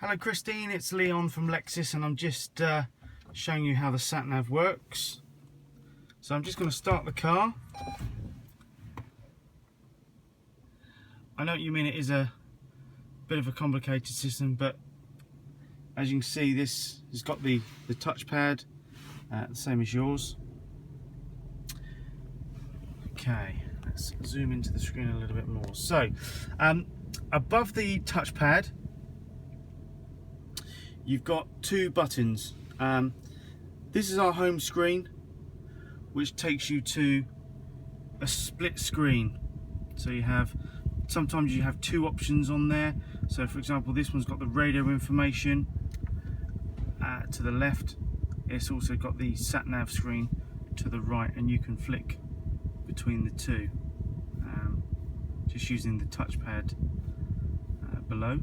Hello Christine, it's Leon from Lexus and I'm just showing you how the Sat Nav works. So I'm just going to start the car. I know what you mean, it is a bit of a complicated system, but as you can see this has got the touchpad, the same as yours. Okay, let's zoom into the screen a little bit more. So above the touchpad you've got two buttons. This is our home screen, which takes you to a split screen. So you have, sometimes you have two options on there. So for example, this one's got the radio information to the left. It's also got the Sat Nav screen to the right, and you can flick between the two just using the touchpad below.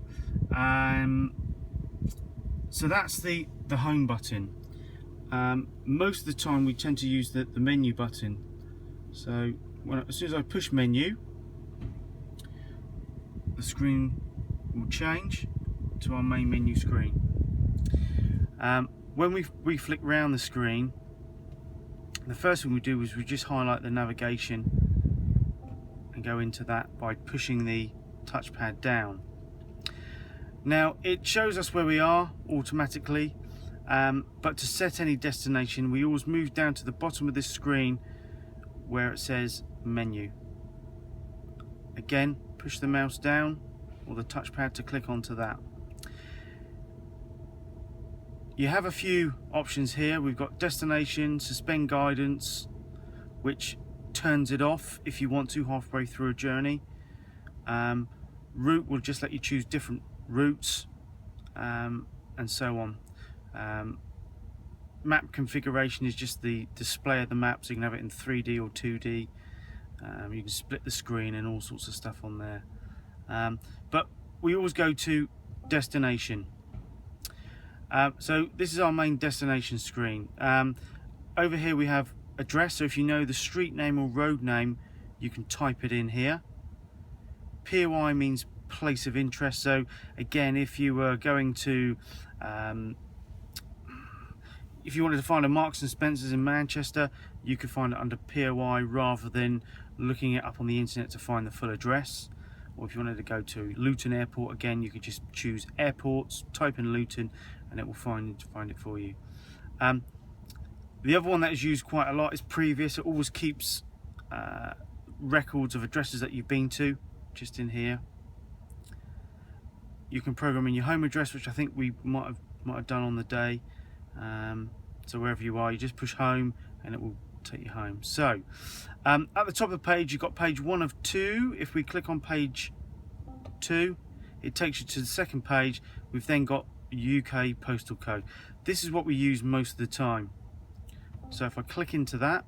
So that's the home button. Most of the time we tend to use the menu button. So as soon as I push menu, the screen will change to our main menu screen. When we flick round the screen, the first thing we do is we just highlight the navigation and go into that by pushing the touchpad down. Now it shows us where we are automatically, but to set any destination we always move down to the bottom of this screen where it says menu. Again, push the mouse down or the touchpad to click onto that. You have a few options here. We've got destination, suspend guidance, which turns it off if you want to halfway through a journey. Route will just let you choose different routes, and so on. Map configuration is just the display of the map, so you can have it in 3D or 2D. You can split the screen and all sorts of stuff on there. But we always go to destination. So this is our main destination screen. Over here we have address, so if you know the street name or road name, you can type it in here. POI means place of interest, so again, if you were going to if you wanted to find a Marks and Spencer's in Manchester, you could find it under POI rather than looking it up on the internet to find the full address. Or if you wanted to go to Luton Airport, again you could just choose airports, type in Luton, and it will find it for you. The other one that is used quite a lot is previous. It always keeps records of addresses that you've been to, just in here. You can program in your home address, which I think we might have done on the day. So wherever you are, you just push home and it will take you home. So at the top of the page you've got page 1 of 2. If we click on page 2, it takes you to the second page. We've then got UK postal code. This is what we use most of the time. So if I click into that,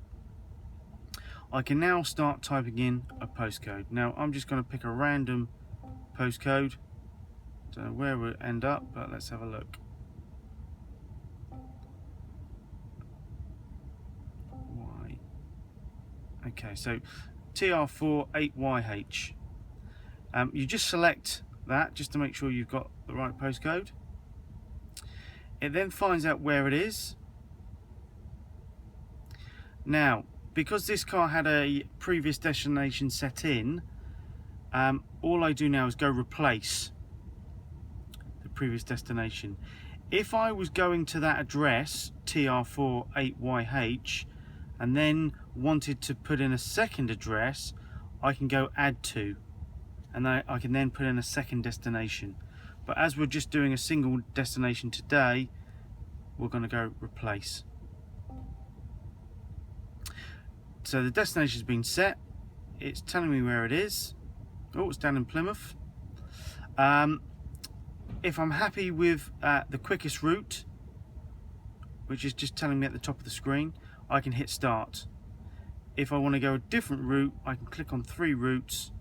I can now start typing in a postcode. Now I'm just going to pick a random postcode. Don't know where we'll end up, but let's have a look. Okay, so TR4 8YH. You just select that just to make sure you've got the right postcode. It then finds out where it is. Now, because this car had a previous destination set in, all I do now is go replace the previous destination. If I was going to that address, TR4 8YH, and then wanted to put in a second address, I can go add to, and I can then put in a second destination. But as we're just doing a single destination today, we're going to go replace. So the destination's been set. It's telling me where it is. Oh, it's down in Plymouth. If I'm happy with the quickest route, which is just telling me at the top of the screen, I can hit start. If I want to go a different route, I can click on 3 routes.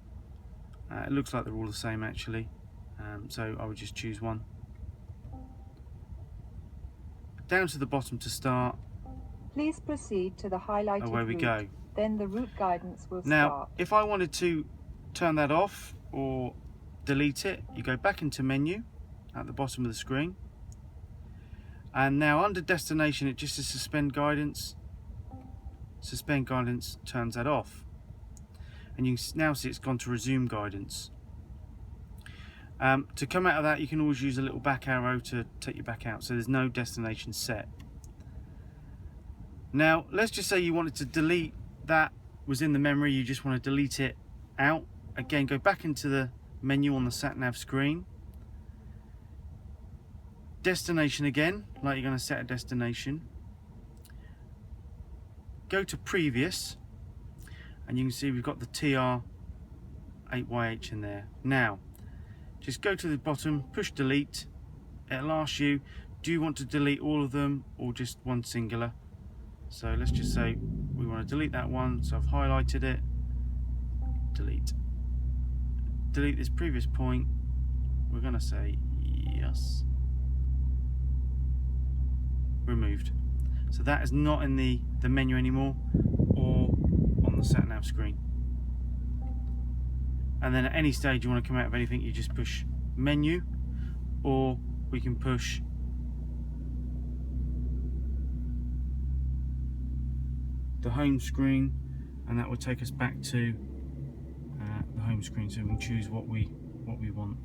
It looks like they're all the same actually, so I would just choose one. Down to the bottom to start. Please proceed to the highlighted away we route. go. Then the route guidance will Now, start. if I wanted to turn that off or delete it, you go back into menu, at the bottom of the screen. And now under destination it just says suspend guidance. Suspend guidance turns that off. And you can now see it's gone to resume guidance. To come out of that, you can always use a little back arrow to take you back out, so there's no destination set. Now let's just say you wanted to delete that was in the memory, you just want to delete it out. Again, go back into the menu on the sat nav screen. Destination again, like you're going to set a destination. Go to previous, and you can see we've got the TR8YH in there. Now just go to the bottom, push delete. It'll ask you, do you want to delete all of them or just one singular? So let's just say we want to delete that one, so I've highlighted it. Delete. Delete this previous point. We're going to say yes. Removed. So that is not in the menu anymore or on the sat nav screen. And then at any stage you want to come out of anything, you just push menu, or we can push the home screen, and that will take us back to the home screen, so we can choose what we want.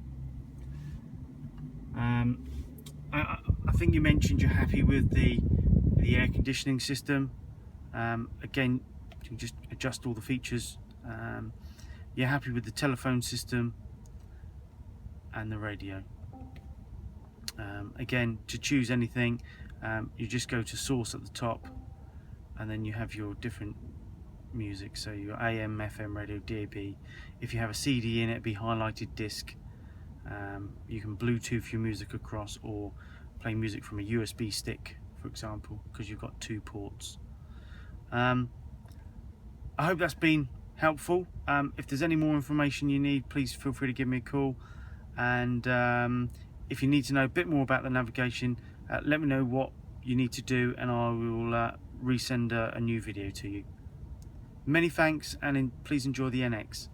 I think you mentioned you're happy with the air conditioning system. Again, you can just adjust all the features. You're happy with the telephone system and the radio. Again, to choose anything, you just go to source at the top, and then you have your different music, so your AM, FM radio, DAB. If you have a CD in it, be highlighted disc. You can Bluetooth your music across, or play music from a USB stick, for example, because you've got 2 ports. I hope that's been helpful. If there's any more information you need, please feel free to give me a call, and if you need to know a bit more about the navigation, let me know what you need to do, and I will resend a new video to you. Many thanks, and please enjoy the NX.